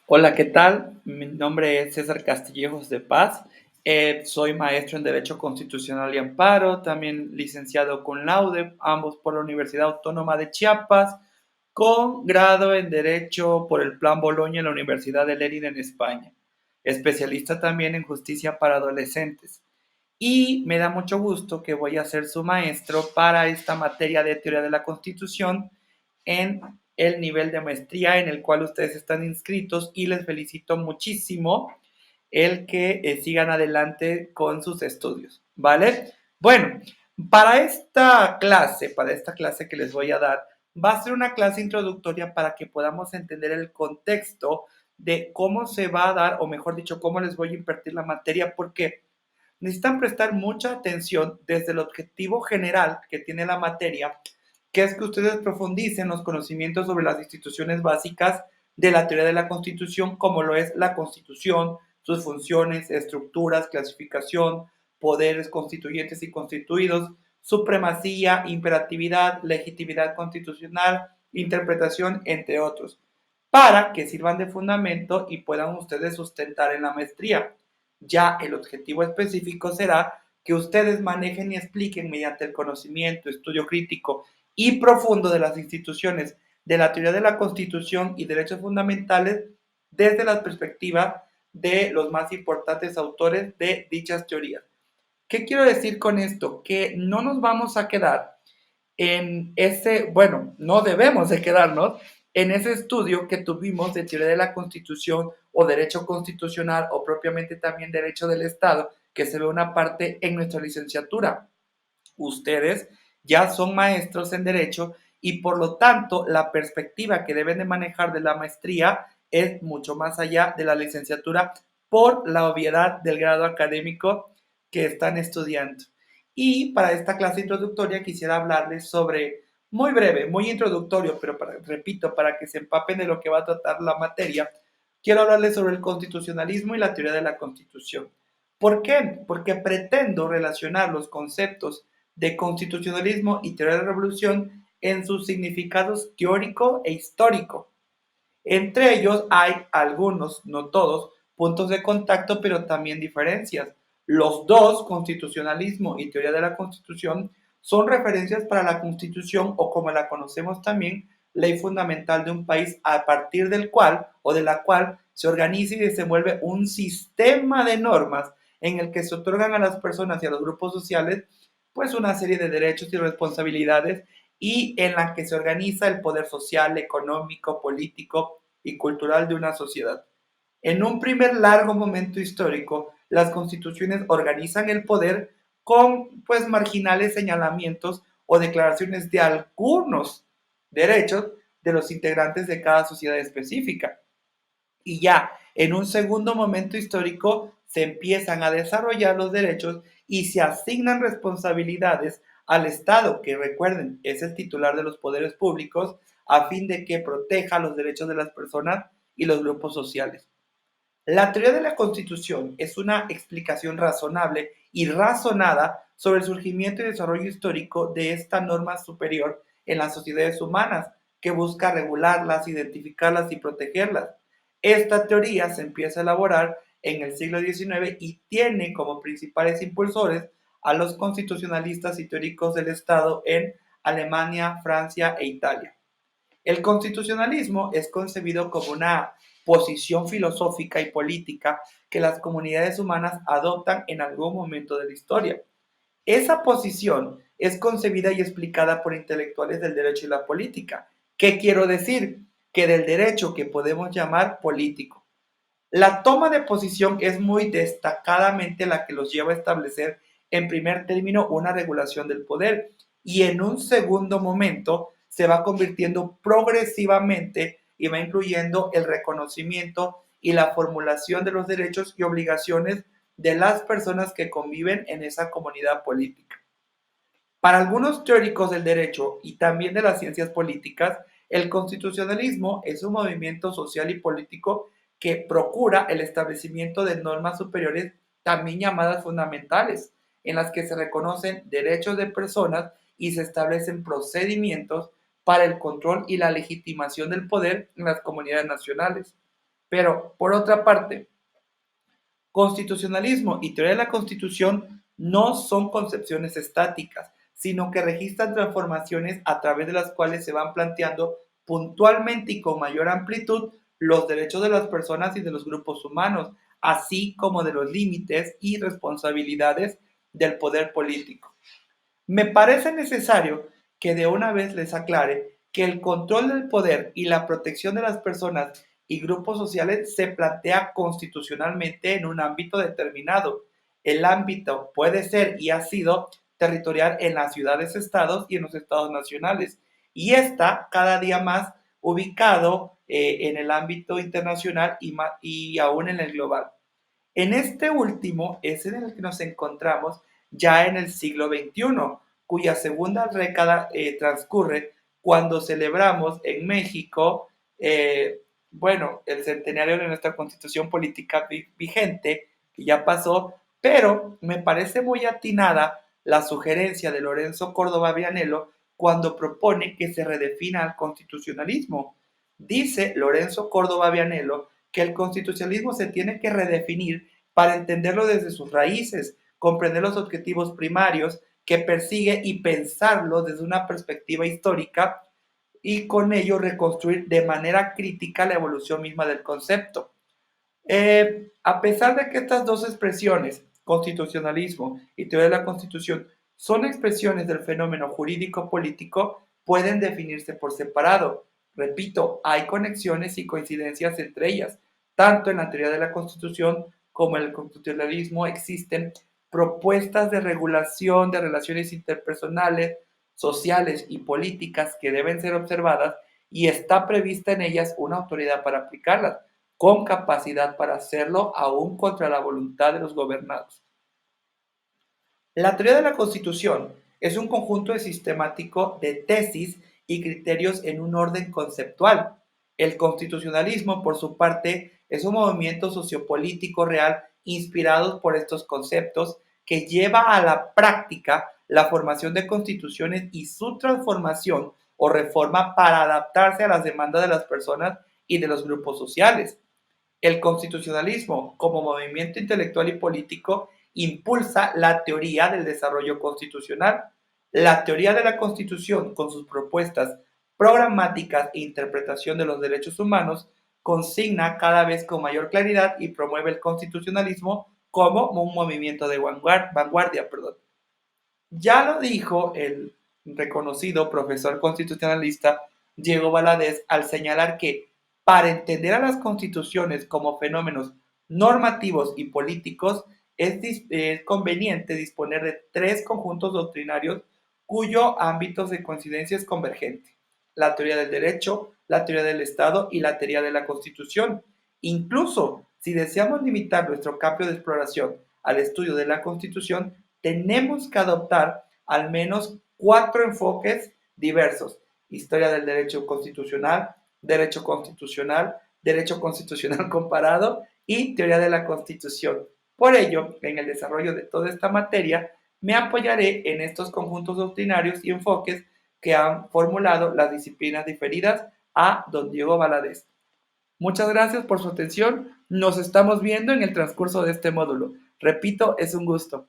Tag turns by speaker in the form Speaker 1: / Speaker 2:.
Speaker 1: Hola, ¿qué tal? Mi nombre es César Castillejos de Paz. Soy maestro en Derecho Constitucional y Amparo, también licenciado con laude, ambos por la Universidad Autónoma de Chiapas, con grado en Derecho por el Plan Boloña en la Universidad de Lérida en España. Especialista también en justicia para adolescentes. Y me da mucho gusto que voy a ser su maestro para esta materia de teoría de la Constitución en el nivel de maestría en el cual ustedes están inscritos y les felicito muchísimo el que sigan adelante con sus estudios, ¿vale? Bueno, para esta clase que les voy a dar, va a ser una clase introductoria para que podamos entender el contexto de cómo se va a dar, o mejor dicho, cómo les voy a impartir la materia, porque necesitan prestar mucha atención desde el objetivo general que tiene la materia, que es que ustedes profundicen los conocimientos sobre las instituciones básicas de la teoría de la Constitución, como lo es la Constitución, sus funciones, estructuras, clasificación, poderes constituyentes y constituidos, supremacía, imperatividad, legitimidad constitucional, interpretación, entre otros, para que sirvan de fundamento y puedan ustedes sustentar en la maestría. Ya el objetivo específico será que ustedes manejen y expliquen mediante el conocimiento, estudio crítico y profundo de las instituciones de la teoría de la Constitución y derechos fundamentales desde la perspectiva de los más importantes autores de dichas teorías. ¿Qué quiero decir con esto? Que no nos vamos a quedar en ese, bueno, no debemos de quedarnos en ese estudio que tuvimos de teoría de la Constitución o derecho constitucional o propiamente también derecho del Estado, que se ve una parte en nuestra licenciatura. Ustedes ya son maestros en derecho y por lo tanto la perspectiva que deben de manejar de la maestría es mucho más allá de la licenciatura por la obviedad del grado académico que están estudiando. Y para esta clase introductoria quisiera hablarles sobre, muy breve, muy introductorio, pero repito, para que se empapen de lo que va a tratar la materia, quiero hablarles sobre el constitucionalismo y la teoría de la Constitución. ¿Por qué? Porque pretendo relacionar los conceptos de constitucionalismo y teoría de la revolución en sus significados teórico e histórico. Entre ellos hay algunos, no todos, puntos de contacto, pero también diferencias. Los dos, constitucionalismo y teoría de la Constitución, son referencias para la Constitución o como la conocemos también, ley fundamental de un país a partir del cual o de la cual se organiza y desenvuelve un sistema de normas en el que se otorgan a las personas y a los grupos sociales pues una serie de derechos y responsabilidades y en la que se organiza el poder social, económico, político y cultural de una sociedad. En un primer largo momento histórico, las constituciones organizan el poder con pues marginales señalamientos o declaraciones de algunos derechos de los integrantes de cada sociedad específica. Y ya en un segundo momento histórico se empiezan a desarrollar los derechos y se asignan responsabilidades al Estado, que recuerden, es el titular de los poderes públicos, a fin de que proteja los derechos de las personas y los grupos sociales. La teoría de la Constitución es una explicación razonable y razonada sobre el surgimiento y desarrollo histórico de esta norma superior en las sociedades humanas, que busca regularlas, identificarlas y protegerlas. Esta teoría se empieza a elaborar en el siglo XIX y tiene como principales impulsores a los constitucionalistas y teóricos del Estado en Alemania, Francia e Italia. El constitucionalismo es concebido como una posición filosófica y política que las comunidades humanas adoptan en algún momento de la historia. Esa posición es concebida y explicada por intelectuales del derecho y la política. ¿Qué quiero decir? Que del derecho que podemos llamar político. La toma de posición es muy destacadamente la que los lleva a establecer en primer término una regulación del poder y en un segundo momento se va convirtiendo progresivamente y va incluyendo el reconocimiento y la formulación de los derechos y obligaciones de las personas que conviven en esa comunidad política. Para algunos teóricos del derecho y también de las ciencias políticas, el constitucionalismo es un movimiento social y político que procura el establecimiento de normas superiores, también llamadas fundamentales, en las que se reconocen derechos de personas y se establecen procedimientos para el control y la legitimación del poder en las comunidades nacionales. Pero, por otra parte, constitucionalismo y teoría de la Constitución no son concepciones estáticas, sino que registran transformaciones a través de las cuales se van planteando puntualmente y con mayor amplitud los derechos de las personas y de los grupos humanos, así como de los límites y responsabilidades del poder político. Me parece necesario que de una vez les aclare que el control del poder y la protección de las personas y grupos sociales se plantea constitucionalmente en un ámbito determinado. El ámbito puede ser y ha sido territorial en las ciudades-estados y en los estados nacionales, y está cada día más ubicado en el ámbito internacional y aún en el global. En este último es en el que nos encontramos ya en el siglo XXI, cuya segunda década transcurre cuando celebramos en México, bueno, el centenario de nuestra constitución política vigente, que ya pasó, pero me parece muy atinada la sugerencia de Lorenzo Córdoba Vianello cuando propone que se redefina el constitucionalismo. Dice Lorenzo Córdoba Vianello que el constitucionalismo se tiene que redefinir para entenderlo desde sus raíces, comprender los objetivos primarios que persigue y pensarlo desde una perspectiva histórica y con ello reconstruir de manera crítica la evolución misma del concepto. A pesar de que estas dos expresiones, constitucionalismo y teoría de la Constitución, son expresiones del fenómeno jurídico-político, pueden definirse por separado. Repito, hay conexiones y coincidencias entre ellas. Tanto en la teoría de la Constitución como en el constitucionalismo existen propuestas de regulación de relaciones interpersonales, sociales y políticas que deben ser observadas y está prevista en ellas una autoridad para aplicarlas con capacidad para hacerlo aún contra la voluntad de los gobernados. La teoría de la Constitución es un conjunto de sistemático de tesis y criterios en un orden conceptual. El constitucionalismo, por su parte, es un movimiento sociopolítico real inspirado por estos conceptos que lleva a la práctica la formación de constituciones y su transformación o reforma para adaptarse a las demandas de las personas y de los grupos sociales. El constitucionalismo, como movimiento intelectual y político, impulsa la teoría del desarrollo constitucional. La teoría de la Constitución, con sus propuestas programáticas e interpretación de los derechos humanos, consigna cada vez con mayor claridad y promueve el constitucionalismo como un movimiento de vanguardia. Ya lo dijo el reconocido profesor constitucionalista Diego Valadez al señalar que para entender a las constituciones como fenómenos normativos y políticos es conveniente disponer de tres conjuntos doctrinarios cuyo ámbito de coincidencia es convergente: la teoría del derecho, la teoría del Estado y la teoría de la Constitución. Incluso si deseamos limitar nuestro campo de exploración al estudio de la Constitución, tenemos que adoptar al menos cuatro enfoques diversos: historia del derecho constitucional comparado y teoría de la Constitución. Por ello, en el desarrollo de toda esta materia, me apoyaré en estos conjuntos doctrinarios y enfoques que han formulado las disciplinas diferidas a don Diego Valadez. Muchas gracias por su atención. Nos estamos viendo en el transcurso de este módulo. Repito, es un gusto.